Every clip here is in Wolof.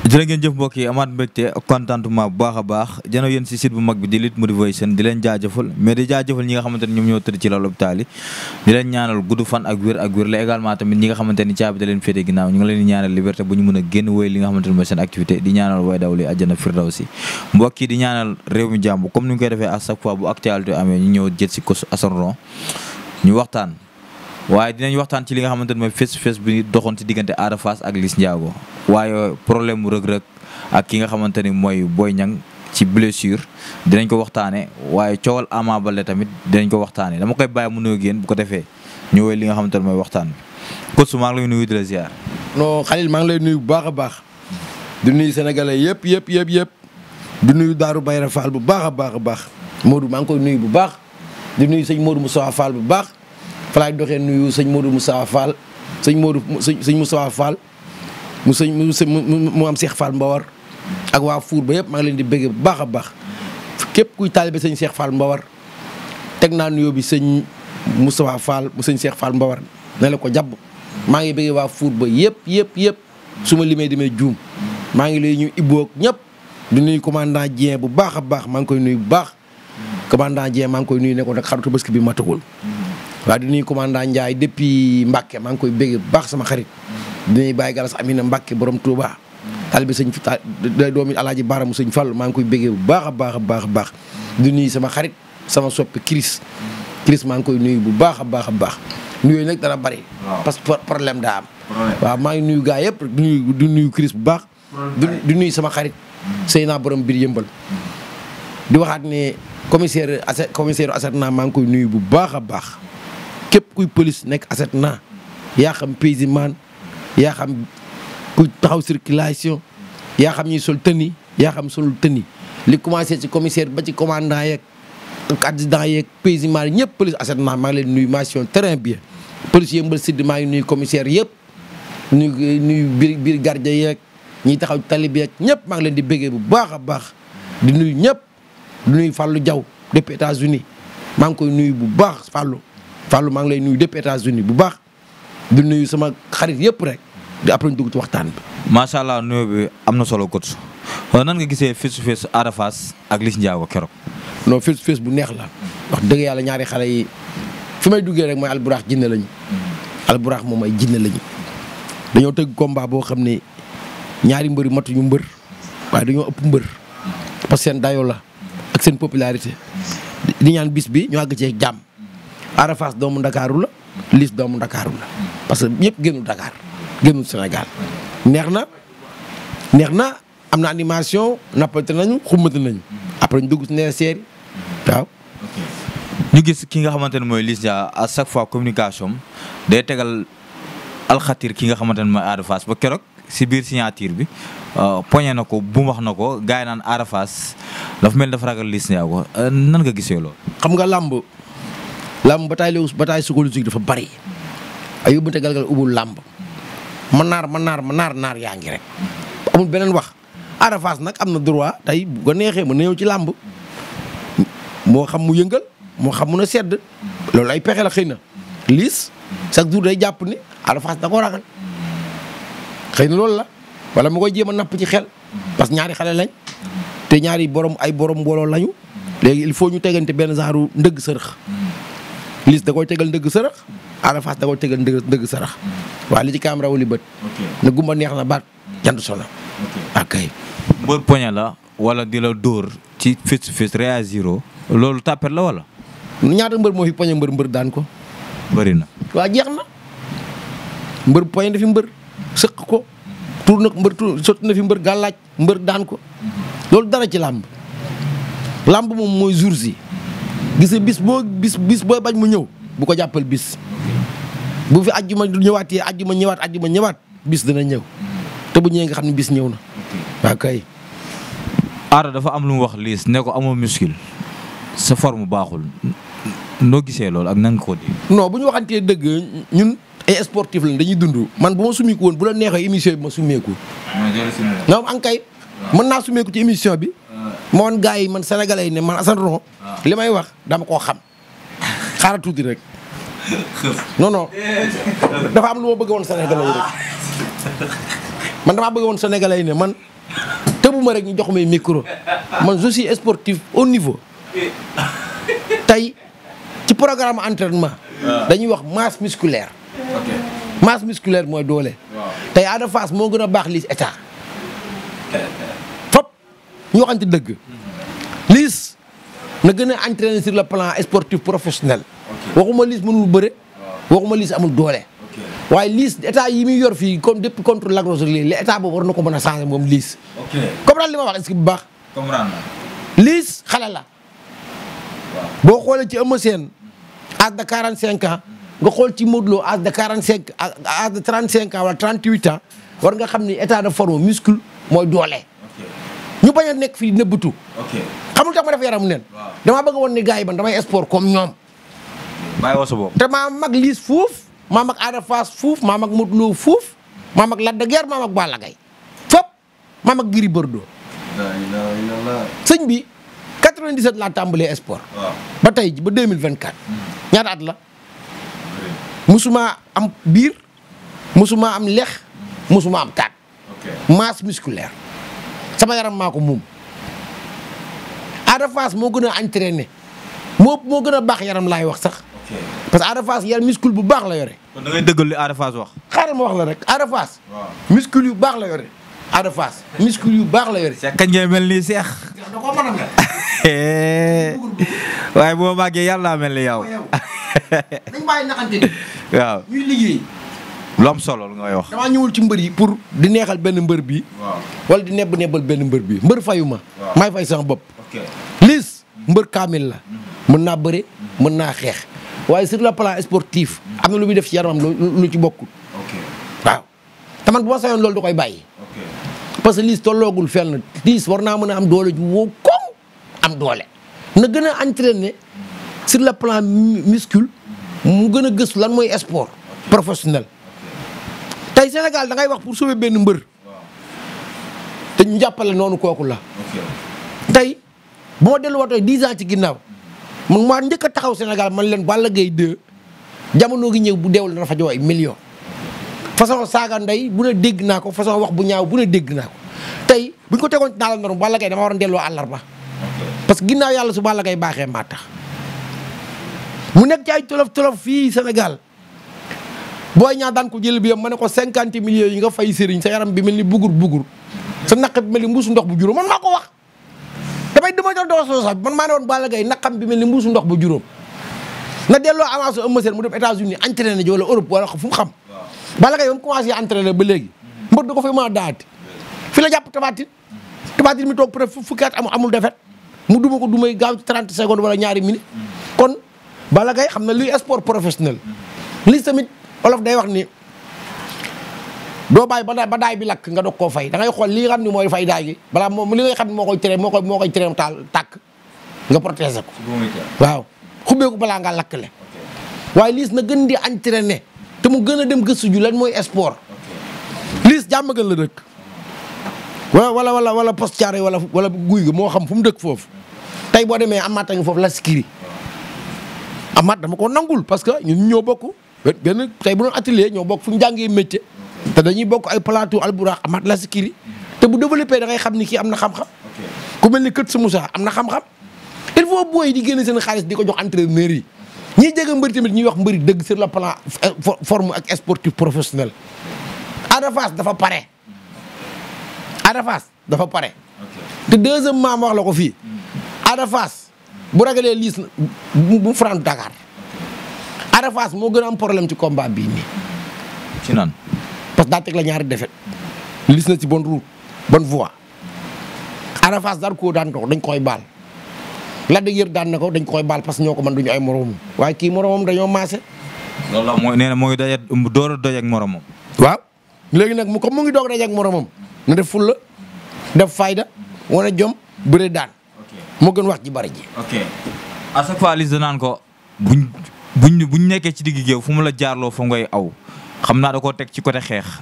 jërë ngeen jëf mbokk yi amaat mbégte contentement bu baax a baax jano yéen si site bu mag bi di Lutte Motivation di leen jaajëfal mais di jaajëfal ñi nga xamante ne ñoom ñoo tëdd ci lal hôpital yi di leen ñaanal gudd fan ak wér la également tamit ñi nga xamante ni caabi da leen féete ginnaaw ñu ngi leen di ñaanal liberté bu ñu mën a génn wéy li nga xamante ne mooy seen activité di ñaanal way daw li àjjana firdawsi mbokk yi di ñaanal réew mi jàmm comme ni ñu koy defee à chaque fois bu actualité amee ñu ñëw jël si coach Assane Ron ñu waxtaan waaye dinañ waxtaan ci li nga xamante ne mooy face to face bi doxoon ci diggante Ada Fass ak Liss Ndiago waaye problème mu rëg-rëg ak ki nga xamante ni mooy Boy Niang ci blessure dinañ ko waxtaane waaye coowal Ama Baldé tamit dinañ ko waxtaane dama koy bàyyi mu nuyu génn bu ko defee ñëwee li nga xamante ne mooy waxtaan bi coach maa ngi lay nuyu di la ziar. non Khalil maa ngi lay nuyu bu baax a baax di nuyu sénégalais yëpp di nuyu Daaru Bayra Fall bu baax a baax Modou maa ngi koy nuyu bu baax di nuyu sëñ Modou Moussa Fall bu baax fa laay doxee nuyu sëñ Modou Moussa Fall sëñ Moussa Fall mu am Cheikh Fall Mbawar ak waa Four ba yëpp maa ngi leen di bëgg bu baax a baax képp kuy taalibe sëñ Cheikh Fall Mbawar teg naa nuyoo bi sëñ Moussa Fall mu sëñ Cheikh Fall Mbawar ne la ko jàpp maa ngi bëgg waa Four ba yëpp su ma limee demee juum maa ngi lay ñu ibboog ñëpp di nuyu commandant Dieng bu baax a baax maa ngi koy nuyu bu baax commandant Dieng maa ngi koy nuyu ne ko nag xaritu Tabaski bi matagul waaw di nuyu commandant Ndiaye depuis Mbacke maa ngi koy bëgg bu baax sama xarit di nuyu Baye Galas Amina Mbacke borom Touba taalibe sëñ doomi Alaaji Baaramu sëñ Fall maa ngi koy bëggee bu baax a baax di nuyu sama xarit sama soppe Chris maa ngi koy nuyu bu baax a baax nuyooyu nag dana bari parce que problème daa am waaw maa ngi nuyu gaa yëpp di nuyu Chris bu baax di nuyu sama xarit Seyna borom biir yëmbal di waxaat ne commissaire Assetna maa ngi koy nuyu bu baax a baax képp kuy police nekk Assetna yaa xam paysan yaa xam ku taxaw circulation yaa xam ñuy sol tenue yaa xam solul tenue li commencé ci commissaire ba ci commandant yeeg adjudant yeeg paysan ñëpp police Assetna maa ngi leen nuyu mention très bien police yëmbal sidd maa ngi nuyu commissaire yëpp nuyu biir gardien yeeg ñiy taxaw tali bi yeeg ñëpp maa ngi leen di béggee bu baax a baax di nuyu ñëpp di nuyu Fallou Diaw depuis États-Unis maa ngi koy nuyu bu baax Fallou maa ngi lay nuyu depuis États-Unis bu baax di nuyu sama xarit yëpp rek di après ñu dugg ci waxtaan bi. macha allah nuyoo bi am na solo coach nan nga gisee face to face Ada Fass ak Liss Ndiago keroog. non face to face bu neex la wax dëgg yàlla ñaari xale yi fi may duggee rek mooy alburax jinne lañu alburax moom ay jinne lañu dañoo tëgg combat boo xam ne ñaari mbër matuñu mbër waaye dañoo ëpp mbër parce que seen dayoo la ak seen popularité di ñaan bis bi ñu àgg ci jàmm Ada Fass doomu Ndakaaru la Liss doomu Ndakaaru la parce que ñëpp génnul Dakar génnul Sénégal neex na am na animation nappante nañu xumbante nañu après ñu dugg si nee seeri waaw. ñu gis ki nga xamante ne mooy Liss Ndiago à chaque fois communication day tegal alxatir ki nga xamante ne mooy Ada Fass ba keroog si biir signature bi poñe na ko bu wax na ko gars yi naan Ada Fass dafa mel dafa ragal Liss Ndiago nan nga gisee loolu. xam nga làmb bataille psychologique dafa bari ay yóbbante galgal ubul làmb ma naar yaa ngi rek amul beneen wax Ada Fass nag am na droit tey bu ko neexee ma néew ci làmb moo xam mu yëngal moo xam mun a sedd loolu ay pexe la xëy na Liss chaque jour day jàpp ni Ada Fass da ko ragal xëy na loolu la wala ma koy jéem a napp ci xel parce que ñaari xale lañ te ñaari borom mbooloo lañu léegi il faut ñu tegante benn genre ndëgg sërëx Liss da koy tegal ndëgg sërëx Ada Fass da koy tegal ndëgg sërëx waaye li ci kaam rawali bët ne gumba neex na baat jant sona akay mbër poñe la wala di la dóor ci face to face réagiro loolu tàppet la wala ñaata mbër moo fi poñe mbër daan ko bëri na waa jeex na mbër poñe na fi mbër sëq ko tuur na mbër sotti na fi mbër gàllaaj mbër daan ko loolu dara ci làmb moom mooy jours yi gis nga bis boo bañ mu ñëw bu ko jàppal bis bu fi ajjuma ñëwaatee ajjuma ñëwaat bis dina ñëw te bu ñëwee nga xam ne bis ñëw na waaw kay. Ada dafa am lu mu wax Liss ne ko amoo muscle sa forme baaxul noo gisee loolu ak nan nga ko di. non bu ñu waxantee dëgg ñun ay sportif lañ dañuy dund man bu ma sumeeku woon bu la neexee émission bi ma sumeeku. non an kay mën naa sumeeku ci émission bi. ma woon gars yi man sénégalais yi ne man Assane Ron li may wax dama koo xam xaaral tuuti rek. non dafa am lu ma bëgg woon sénégalais yi rek man damaa bëgg woon sénégalais yi ne man tëbuma rek ñu jox may micro man je suis sportif au niveau tey ci programme entraînement dañuy wax masse musculaire masse musculaire mooy doole tey Ada Fass moo gën a baax Liss état fop ñu waxante dëgg Liss na gën a entraîner sur le plan sportif professionnel waxuma Liss mënul bëre waxuma Liss amul doole waaye Liss état yi muy yor fii comme depuis contre Lac Rose lii état boobu war na ko mën a changer moom Liss comprendre li ma wax est-ce que bu baax Liss xale la boo xoolee ci Eumeu Sène âge de 45 ans nga xool ci Modou Lo âge de 45 âge de 35 ans wala 38 ans war nga xam ni état de forme muscle mooy doole ñu bañ a nekk fii nëbbatu xamul tax ma def yaram neen damaa bëgg woon ni gars yi man damay sport comme ñoom bàyyi woo sa bopp te maa mag Liss fuuf maa mag Ada Fass fuuf maa mag Modou Lo fuuf maa mag Lac de Guiers maa mag Balla Gaye fop maa mag Gris Bordeaux sëñ bi 97 laa tàmbalee sport ba tey ba 2024 ñaata at la musuma am biir musuma am lex musuma am taat masse musculaire sama yaram maa ko moom Ada Fass moo gën a entraîné moo gën a baax yaram laay wax sax parce que Ada Fass yaram muscle bu baax la yore. kon da ngay dëggal li Ada Fass wax. xaaral ma wax la rek Ada Fass. muscle yu baax la yore. Ada Fass muscle yu baax la yore. Cheikh kañ ngay mel nii Cheikh. da koo mën a mel. waaye boo màggee yàlla mel ni yow. dañ bàyyi naxante ni. waaw ñuy liggéey. lu am solo ngay wax. damaa ñëwul ci mbër yi pour di neexal benn mbër bi. wala di nebbal benn mbër bi mbër fayu ma. maay fay sama bopp. Liss mbër kaamil la. mën naa bëre mën naa xeex. waaye sur le plan sportif am na lu muy def ci yaramam lu ci bokkul. waaw te man bu ma sañoon loolu da koy bàyyi. parce que Liss tolloogul fenn Liss war naa mën a am doole ju woo koŋ am doole. na gën a entraîner sur le plan muscule mu gën a gëstu lan mooy sport professionnel. tey Sénégal da ngay wax pour sauver benn mbër. te ñu jàppale noonu kooku la. tey bu ma delluwaatee 10 ans ci ginnaaw. man maa njëkk a taxaw Sénégal man leen Balla Gaye 2 jamono gi ñëw bu deewul dana fa jox ay millions façon saaga ndey bu ne dégg naa ko façon wax bu ñaaw bu ne dégg naa ko tey buñ ko tegoon ci daal norme Balla Gaye dama war a delloo àllarba parce que ginnaaw yàlla su Balla Gaye baaxee maa tax mu nekk ci ay tolof fii Sénégal booy ñaa daan ko jël bi yam ma ne ko 50 millions yi nga fay sëriñ sa yaram bi mel ni bugur sa naq bi mel ni mbuusu ndox bu juróom man maa ko wax damay dama jox doo sax man maa ne woon Balla Gaye naqam bi mel ni mbuusu ndox bu juróom na delloo avance Eumeu Sène mu dem États-Unis entraîné ji wala Europe wala fu mu xam Balla Gaye moom commencé entraîné ba léegi mbër da ko fay mën a daati fi la jàpp tabatin mi toog peut-être fukki at amul defet mu duma ko dumay gaaw ci 30 secondes wala ñaari minutes kon Balla Gaye xam na luy sport professionnel Liss tamit olof day wax ni doo bàyyi ba daay bi lakk nga doog koo fay da ngay xool li nga xam ne mooy fay daay gi balaa moom li ngay xam ne moo koy tere taal tàkk nga protéger ko waaw xubbeeku balaa ngaa lakkle waaye Liss na gën di entraîner te mu gën a dem gëstu ju lan mooy sport Liss jàmm gën la dëkk wala post carré wala guy ga moo xam fu mu dëkk foofu tey boo demee amaat a ngi foofu la skiri amaat dama ko nangul parce que ñun ñoo bokk benn tey bu doon atelier ñoo bokk fu ñu jàngee métier te dañuy bokk ay plateau alburax amaat la skiri te bu développé da ngay xam ni kii am na xam-xam ku mel ni kët sa Moussa am na xam-xam il faut booy di génne seen xaalis di ko jox entraîneur yi ñiy jege mbëri tamit ñuy wax mbëri dëgg sur le plan forme ak sportif professionnel Ada Fass dafa pare te deuxièmement ma wax la ko fii Ada Fass bu ragalee Liss bu franc Dakar Ada Fass moo gën a am problème ci combat bii nii ci nan parce que daa teg la ñaari défaite Liss na ci bonne route bonne voie Ada Fass daan ko dañ koy baal Lac de Guiers daan na ko dañ koy baal parce que ñoo ko mën duñu ay moromam waaye kii moromam dañoo maase. loolu la mooy nee na moo ngi daje door a daje ak moromam. waaw léegi nag comme mu ngi doog daje ak moromam na def fulla def fayda wane jom bëre daan. moo gën wax ji bari ji. ok à chaque fois Liss danaan ko buñ nekkee ci digg géew fu mu la jaarloo fa ngay aw xam naa da koo teg ci côté xeex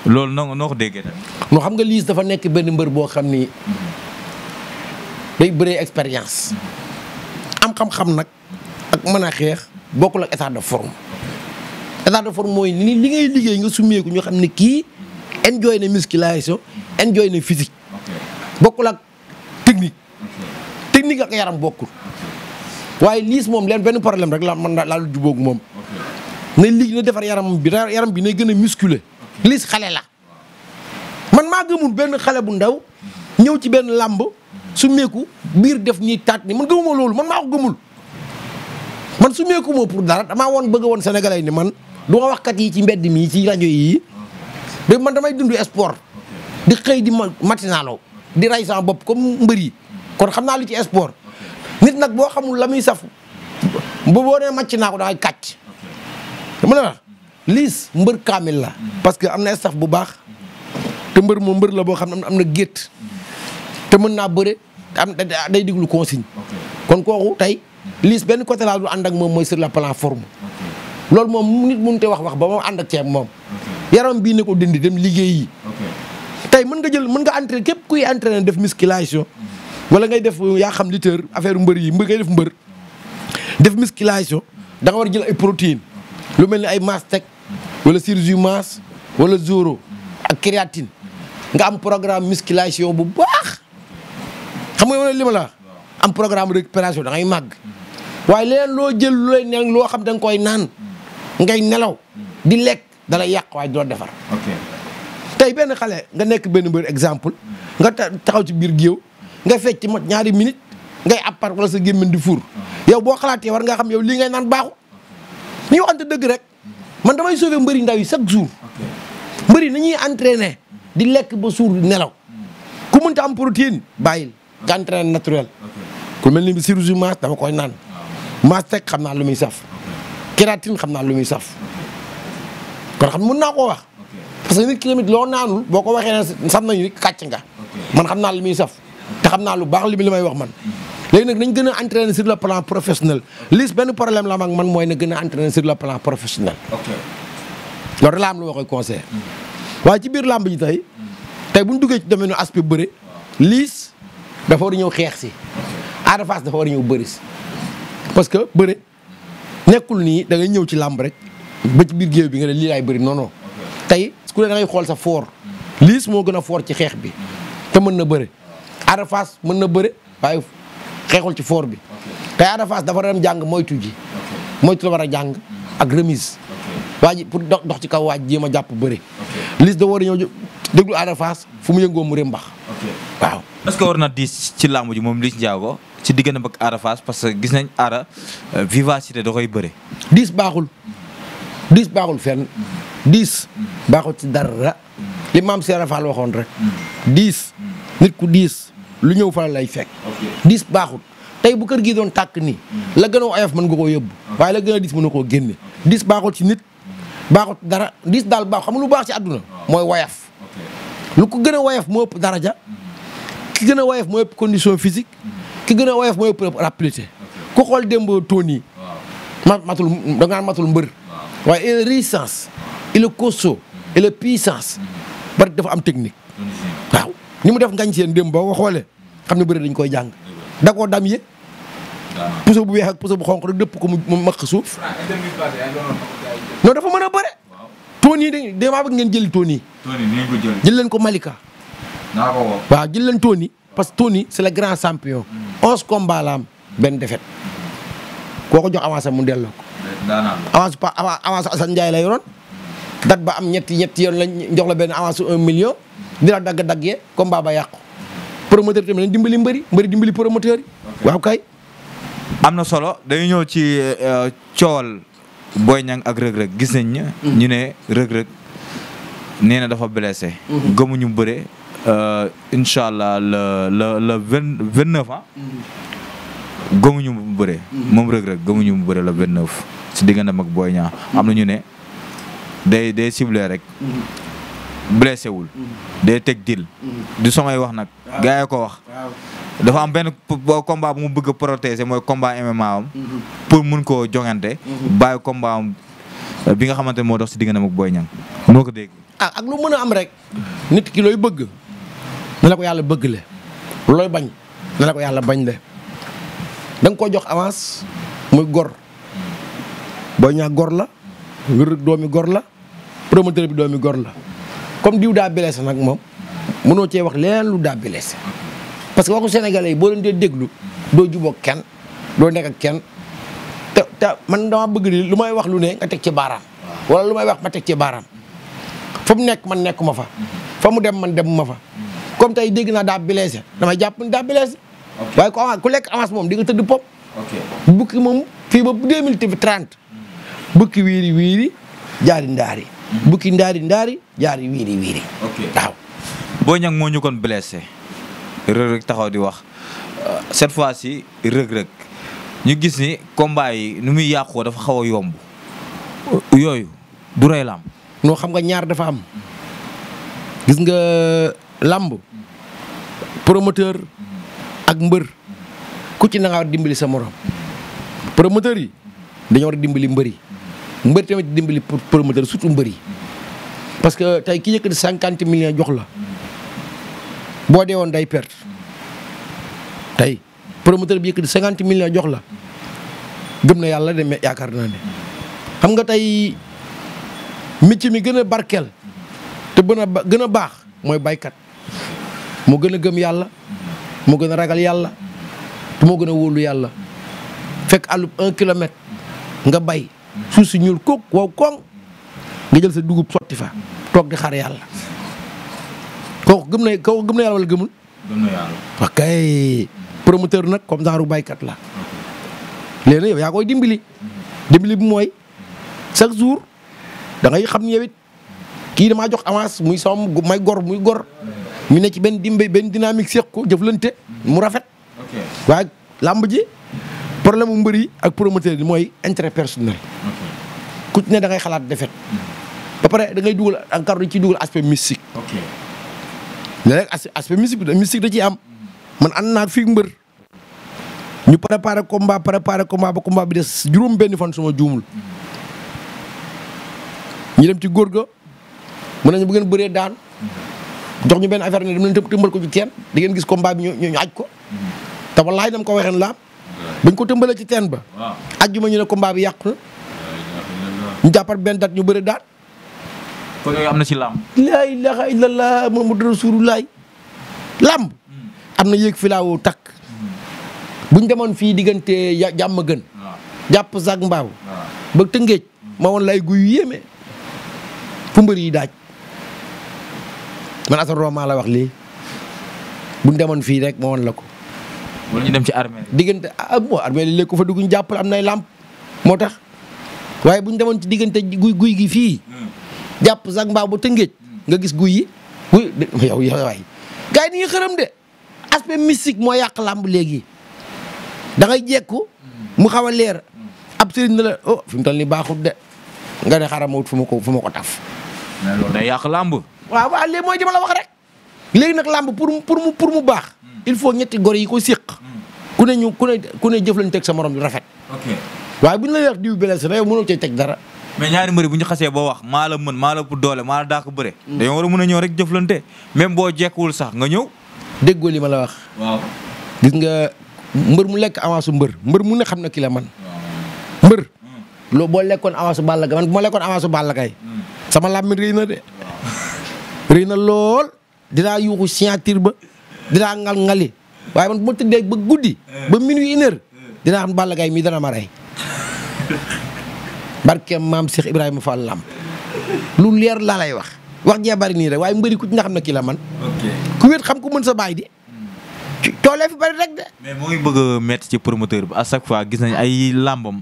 loolu noo ko déggee tamit. noo xam nga Liss dafa nekk benn mbër boo xam ni. day bëree expérience am xam-xam nag ak mën a xeex bokkul ak état de forme mooy li ngay liggéey nga summeeku ñu xam ne kii enjoy na musculation enjoy na physique bokkul ak technique ak yaram bokkul waaye Liss moom leen benn problème rek la man laa jubóog moom na liggéey na defar yaram bi nay gën a musculé Liss xale la man maa gëmul benn xale bu ndaw ñëw ci benn làmb su meeku biir def nii taat ni man gëmuma loolu man maa ko gëmul man su meeku moo pour dara damaa woon bëgg woon sénégalais ni man du ma waxkat yi ci mbedd mi ci rajo yi de man damay dund sport di xëy di matinalo di ray sama bopp comme mbër yi kon xam naa lu ci sport nit nag boo xamul la muy saf boo nee màcc naa ko da ngay kàcc dama la wax Liss mbër kaamil la parce que am na staff bu baax te mbër moom mbër la boo xam ne am na gétt te mën naa bëre am day diglu consigne kon kooku tey Liss benn côté laa du ànd ak moom mooy sur le plan forme loolu moom nit mënut a wax ba moom ànd ak ceeb moom yaram bii ne ko dindi dem liggéey yi tey mën nga entraîner képp kuy entraîner def musculation wala ngay def yaa xam lutteur affaire mbër yi ngay def musculation da nga war a jël ay protéines lu mel ni ay mastec wala chirurgie masse wala zoro ak créatine nga am programme musculation bu baax xam nga li ma la am programme récupération da ngay màgg waaye leneen loo jël lu lay ne loo xam da nga koy naan ngay nelaw di lekk da lay yàq waaye doo defar. tey benn xale nga nekk benn mbër exemple nga taxaw ci biir géew nga fecc mat ñaari minute ngay appart wala sa gémmiñ di fuur yow boo xalaatee war nga xam yow lii ngay naan baaxu ñu waxante dëgg rek man damay sauver mbëri ndaw yi chaque jour mbëri nañuy entraîner di lekk ba suur di nelaw ku mënta am protéine bàyyil nga entraîner naturel ku mel ni chirurgie masse dama koy naan mastec xam naa lu muy saf kératine xam naa lu muy saf kon xam mën naa koo wax parce que nit ki tamit loo naanul boo ko waxee ne sam nañu ni kàcc nga man xam naa lu muy saf te xam naa lu baax li may wax man léegi nag nañ gën a entraîner sur le plan professionnel Liss benn problème la am ak man mooy na gën a entraîner sur le plan professionnel loolu la am lu ma koy conseillé waaye ci biir làmb ji tey bu ñu duggee ci domaine aspect bëre Liss dafa war a ñëw xeex si Ada Fass dafa war a ñëw bëri si parce que bëre nekkul nii da ngay ñëw ci làmb rek ba ci biir géew bi nga ne lii laay bëri non non tey ku ne da ngay xool sa fort Liss moo gën a fort ci xeex bi te mën na bëre Ada Fass mën na bëre waaye xeexul ci fort bi tey Ada Fass dafa dem jàng moytu ji moytu la war a jàng ak remise waa ji pour dox ci kaw waaj jéem a jàpp bëre Liss da war a ñëw déglu Ada Fass fu mu yëngoo mu rembax waaw. est-ce que war na diis ci làmb ji moom Liss Ndiago ci diggante ak Ada Fass parce que gis nañ Ada vivacité da koy bëre. diis baaxul fenn diis baaxul ci dara li maam Seera Fall waxoon rek diis nit ku diis lu ñëw fa lay fekk diis baaxul tey bu kër gi doon tàkk nii la gën a oyof mën nga koo yóbbu waaye la gën a diis mën na koo génne diis baaxul ci nit baaxul ci dara diis daal baax xam nga lu baax ci àdduna mooy woyof lu ko gën a woyof moo ëpp daraja ki gën a woyof moo ëpp condition physique ki gën a woyof moo ëpp rapidité ku xool démb Tony da ngaa matul mbër waaye il est résistance il est costaud il est puissance bari dafa am technique waaw ni mu def ngañ seen démb boo ko xoolee xam ne bëri dañ koy jàng da koo dam ye puso bu weex ak puso bu xonq rek dëpp ko mu maq suuf non dafa mën a bëre Tony damaa bëgg ngeen jëli Tony jël leen ko Malika waaw jël leen Tony parce que Tony c'est le grand champion 11 combats la am benn défaite koo ko jox avance mu delloo ko avance Assane Ndiaye la yoroon dat ba am ñetti yoon lañ jox la benn avance 1 million di la dagg-daggee combat ba yàqu promoteur tamit lañ dimbali mbëri dimbali promoteur yi waaw kay am na solo dañu ñëw ci coowal Boy Niang ak Reug Reug gis nañ ñu ne Reug Reug nee na dafa blessé gëmuñu bëre incha allah le 29 ah gëmuñu mu bëre moom Reug Reug gëmuñu mu bëre le 29 si diggante ak Boy Niang am na ñu ne day ciblé rek blessé wul day teg dil du samay wax nag gars yi ko wax dafa am benn combat bu mu bëgg a protéger mooy combat MMA am pour mun koo jongante bàyyi combat am bi nga xamante ne moo dox si diggante ak Boy Niang noo ko dégg ak lu mën a am rek nit ki looy bëgg na la ko yàlla bëgg le looy bañ na la ko yàlla bañ le da nga koo jox avance muy gor Boy Niang gor la Reug Reug doomi gor la promoteur bi doomi gor la comme diw daa blessé nag moom mënoo cee wax leen lu daa blessé parce que waxu sénégalais yi boo leen dee déglu doo jubóog kenn doo nekk ak kenn te man dama bëgg ni lu may wax lu ne nga teg ci baaraam wala lu may wax ma teg ci baaraam fa mu nekk man nekkuma fa fa mu dem man demuma fa comme tey dégg naa daa blessé damay jàpp ni daa blessé waaye ku lekk avance moom di nga tëdd pop bukki moom fii ba 2030 bukki wiiri jaari ndaari bukki ndaari jaari wiiri waaw Boy Niang moo ñu kon blessé Reug Reug taxaw di wax cette fois-ci Reug Reug ñu gis ni combat yi nu muy yàqoo dafa xaw a yomb yooyu du rey lamb noo xam nga ñaar dafa am gis nga lamb promoteur ak mbër ku ci na nga war dimbali sa morom promoteur yi dañoo war a dimbali mbër yi mbër tamit dimbali promoteur surtout mbër yi parce que tey ki yëkkati 50 millions jox la boo dee woon day perte tey promoteur bi yëkkati 50 millions jox la gëm na yàlla de mais yaakaar naa ne xam nga tey métier mi gën a barkeel te gën a baax mooy baykat moo gën a gëm yàlla moo gën a ragal yàlla te moo gën a wóolu yàlla fekk àllub 1 kilomètre nga bay suuf si ñuul kook wow koŋ nga jël sa dugub sotti fa toog di xaar yàlla kooku gëm na yàlla wala gëmul. gëm na yàlla. ok promoteur nag comme genre baykat la léegi nag yow yaa koy dimbali bi mooy chaque jour da ngay xam ni yow it kii damaa jox avance muy sama may gor muy gor ñu ne ci benn dynamique seq ko jëflante mu rafet. waaye làmb ji problème mu mbër yi ak promoteur yi mooy intérêt personnel. ku ci ne da ngay xalaat defet ba pare da ngay dugal encore ci dugal aspect mystique. léeg-léeg aspect mystique da ciy am man ànd naa fi mbër ñu préparé combat ba combat bi des juróom benn fan suma juumul ñu dem ci góor ga mën nañu bu ngeen bëree daan jox ñu benn affaire ne dem leen tëmbal ko ci teen di ngeen gis combat bi ñu aj ko te wallaay dama ko waxeen laam bañ ko tëmbalee ci teen ba ajjuma ñu ne combat bi yàqu na ñu jàppal benn date ñu bëri daan kon yooyu am na ci làmb. laa ilaaha illallah Muhammadu Rasulullaah làmb am na yéeg filaawoo takk buñ demoon fii diggante jàmm gën jàpp Zac Mbaaw ba Tëngéej ma woon lay guy yéeme fu mbër yi daaj man Assane Roma la wax lii buñ demoon fii rek ma woon la ko. wala ñu dem ci armée diggante armée li léegi ko fa dugg ñu jàppale am nay làmp moo tax waaye buñ demoon ci diggante guy gi fii jàpp Zac Mbaaw ba Tëngéej nga gis guy yi yow waay gars yi ni ñu xërëm de aspect mystique moo yàq làmb léegi da ngay jekku mu xaw a leer ab sëriñ na la oh fi mu toll nii baaxut de nga ne xaaral ma wut fu ma ko taf. mais loolu day yàq làmb. waaw léegi mooy dama la wax rek léegi nag làmb pour mu baax il faut ñetti gor yi ko séq ku ne jëflanteeg sa morom di rafet. waaye bu ñu la wax diw blessé na yow mënoo cay teg dara. mais ñaari mbëri bu ñu xasee boo wax maa la mën maa la pour doole maa la daa ko bëre. dañoo war a mën a ñëw rek jëflante même boo jekkuwul sax nga ñëw. déggoo li ma la wax. waaw gis nga mbër mu lekk avance mbër mu ne xam na ki la man mbër loo boo lekkoon avance Balla Gaye man bu ma lekkoon avance Balla Gaye sama làmmiñ rëy na de rëy na lool dinaa yuuxu signature ba dinaa ngal-ngali waaye man bu ma tëddee ba guddi ba minuit 1 heure dinaa xam Balla Gaye mii dana ma rey barkeem maam Cheikh Ibrahima Fall lam lu leer laa lay wax jee bari nii rek waaye mbëri ku ci nga xam ne kii la man ku wéet xam ku mën sa baay di toolee fi bari rek de. mais moo ngi bëgg a métti ci promoteur bi à chaque fois gis nañ ay làmbam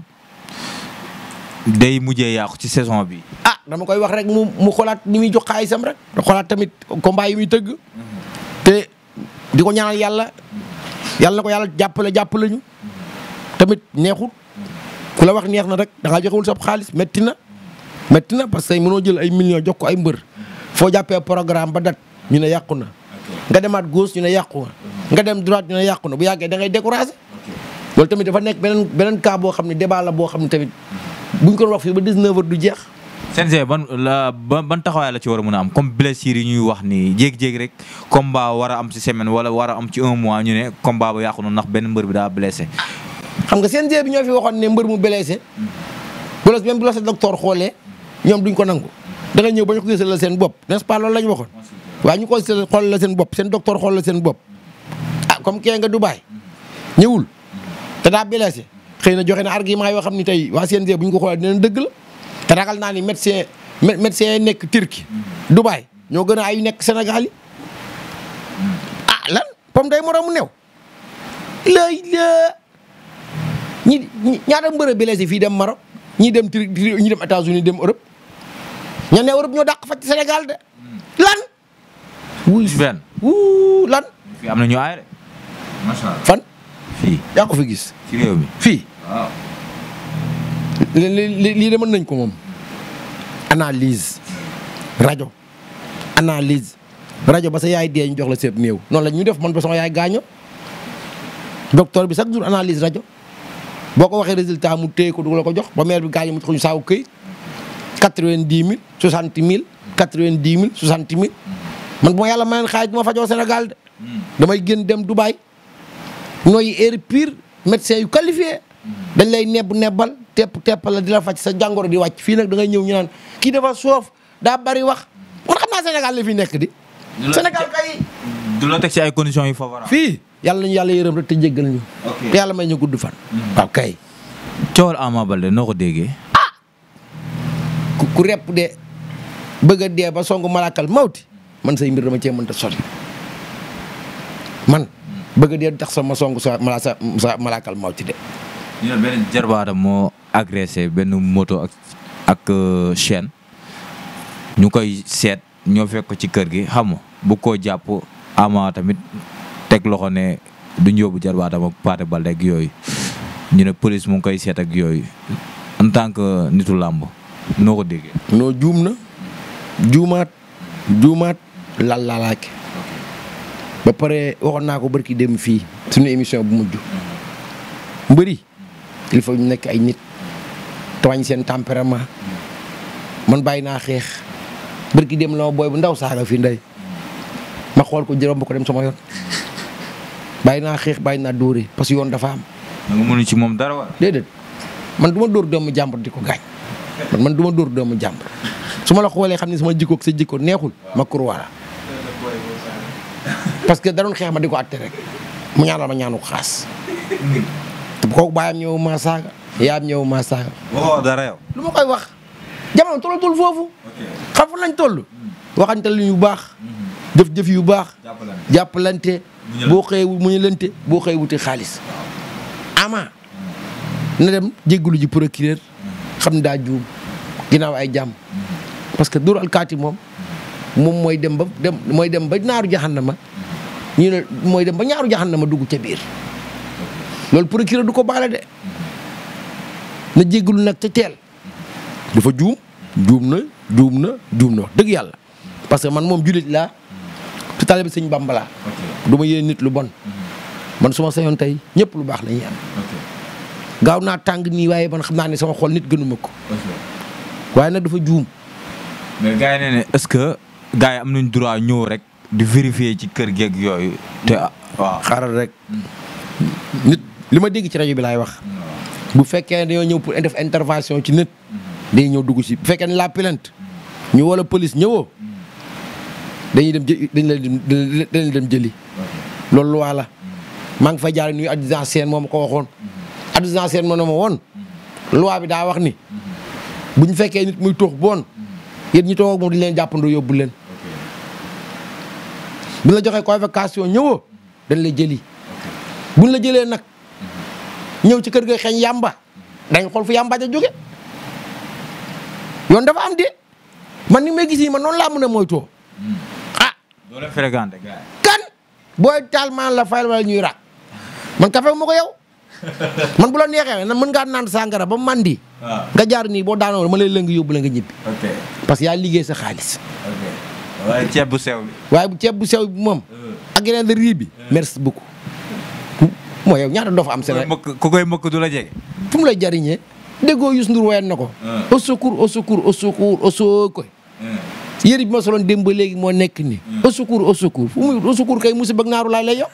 day mujjee yàqu ci saison bi. dama koy wax rek mu xoolaat ni muy jox xaalisam rek. xoolaat tamit combat yi muy tëgg. te di ko ñaanal yàlla na ko yàlla jàppale ñu. tamit neexul ku la wax neex na rek da ngaa joxewul sab xaalis métti na parce que mënoo jël ay millions jox ko ay mbër foo jàppee programme ba dat ñu ne yàqu na. nga demaat gauche ñu ne yàqu na. nga dem droite ñu ne yàqu na bu yàggee da ngay découragé. loolu tamit dafa nekk beneen cas boo xam ne débat la boo xam ne tamit buñ ko wax fii ba 19h du jeex. CNG ban taxawaay la ci war a mën a am comme blessure yi ñuy wax ni jéeg-jéeg rek combat war a am ci semaine wala war a am ci 1 mois ñu ne combat ba yàqu na ndax benn mbër bi daa blessé. xam nga CNG bi ñoo fi waxoon ne mbër mu blessé bu la sa docteur xoolee ñoom duñ ko nangu da nga ñëw ba ñu ko gisal la seen bopp n'est-ce pas loolu la ñu waxoon waaye ñu ko xool la seen bopp seen docteur xool la seen bopp comme kee nga Dubaay ñëwul te daa blessé xëy na joxe na argument yoo xam ni tey waa CNG bu ñu ko xoolee dinañ dëgg la te ragal naa ni médecin yi nekk Turquie Dubaay ñoo gën a ay nekk Sénégal yi lan pom day moromu new lay la ñaata mbër a blessé fii dem Maroc ñii dem Turquie ñii dem États-Unis dem Europe ña ne Europe ñoo dàq faj Sénégal de lan wuy benn lan fii am na ñu aay de macha Allah fan fii yaa ko fi gis ci réew mi fii waaw lii de mën nañ ko moom analyse rajo ba sa yaay dee ñu jox la seeb néew noonu la ñuy def man ba sama yaay gaaño docteur bi chaque jour analyse rajo boo ko waxee résultat mu téye ko du la ko jox ba maire bi gaaño mu jox ñu saaku këy 90 000 60 000 90 000 60 000 man bu ma yàlla mayoon xaalis bu ma fajoo Sénégal de damay génn dem Dubaï nooy air pur médecin yu qualifié dañ lay nebbal teppal la di la faj sa jàngoro di wàcc fii nag da ngay ñëw ñu naan kii dafa soof daa bari wax man xam naa Sénégal la fi nekk di Sénégal kay du la teg ci ay conditions yu favorable fii yàlla nañu yàlla yërëm rek te jéggal ñu te yàlla may ñu gudd fan waaw kay coowal Ama Baldé noo ko déggee ku repp de bëgg a dee ba songu malakal mawti man say mbir dama cee mënta sori man bëgg a dee tax sama songu sa malakal mawti de ñu ne benn jarbaatam moo agressé benn moto ak chaîne ñu koy seet ñoo fekk ko ci kër gi xam nga bu ko jàpp Ama tamit teg loxo ne duñ yóbbu jarbaatam ak Pathé Baldé ak yooyu ñu ne police mu ngi koy seet ak yooyu en tant que nitu làmb noo ko déggee. noo juum na juumaat laalaake ba pare waxoon naa ko barki dem fii suñu émission bu mujj mbëri il faut ñu nekk ay nit tooñ seen tempérament man bàyyi naa xeex barki dem la ma booy bu ndaw saaga fi ndey ma xool ko jërëm ba ko dem sama yoon bàyyi naa xeex bàyyi naa dóore parce que yoon dafa am. da nga mënu ci moom dara wala. déedéet man du ma dóor doomu jàmbur di ko gaañ man du ma dóor doomu jàmbur su ma la xoolee xam ne sama jikko ak sa jikko neexul ma kurwaala parce que da doon xeex ma di ko atte rek mu ñaanal ma ñaanu xaas kooku baayam ñëw ma saaga yaayam ñëw ma saaga. waxoo dara yow. lu ma koy wax jamono tollatul foofu. xam fa lañ toll. waxante lu yu baax. jëf-jëf yu baax. jàppalante boo xëyee muñalante boo xëyee wuti xaalis. Ama na dem jéggalu ji procureur xam ne daa juum ginnaaw ay jàmm parce que dur alkaati moom mooy dem ba naaru jaxannama ñu ne mooy dem ba ñaaru jaxannama dugg ca biir loolu procureur du ko baale de na jéggalu nag ca teel dafa juum na wax dëgg yàlla parce que man moom jullit laa te taalibe Sëñ Bàmba laa du ma yéene nit lu bon man su ma sañoon tey ñëpp lu baax la ñuy am gaaw naa tàng nii waaye man xam naa ne sama xol nit gënuma ko waaye nag dafa juum. mais gars yi ne est-ce que gars yi am nañ droit ñëw rek di vérifier ci kër geeg yooyu te waaw xaaral rek nit li ma dégg ci rajo bi laay wax bu fekkee dañoo ñëw pour def intervention ci nit day ñëw dugg ci bu fekkee ne la plainte ñu wala police ñëwoo dañuy dem jëli loolu lu la maa ngi fay jaare nuyu adjudant Sène moo ma ko waxoon adjudant Sène moo ne ma woon loi bi daa wax ni bu ñu fekkee nit muy tuux boon yéen ñi toog ak moom di leen jàppandoo yóbbu leen bu la joxee convocation ñëwoo dañ lay jëli buñ la jëlee nag ñëw ci kër ga xeeñ yàmba dañ xool fu yàmba ja jóge yoon dafa am de man ni may gis yi man noonu laa mën a moytoo doo leen fréquenté gars kan booy taal maan la fayal wala ñuy raak man café ma ko yow man bu la neexee na mën ngaa naan sàngara ba mandi nga jaar nii boo daanoo ma lay lëng yóbbu la nga ñibbi parce que yaa liggéey sa xaalis waaye ceeb bu sew bi waaye bu ceeb bu sew bi moom ak yeneen de riz bi merci beaucoup mooy yow ñaata doo fa am seen ku koy mëkk du la jege fu mu lay jariñee déggoo Youssou Ndour wayan na ko au secours au secours au secours au secours yëri bi ma soloon démb ba léegi moo nekk nii au secours fu muy au secours kay musiba ak naaru laay lay yow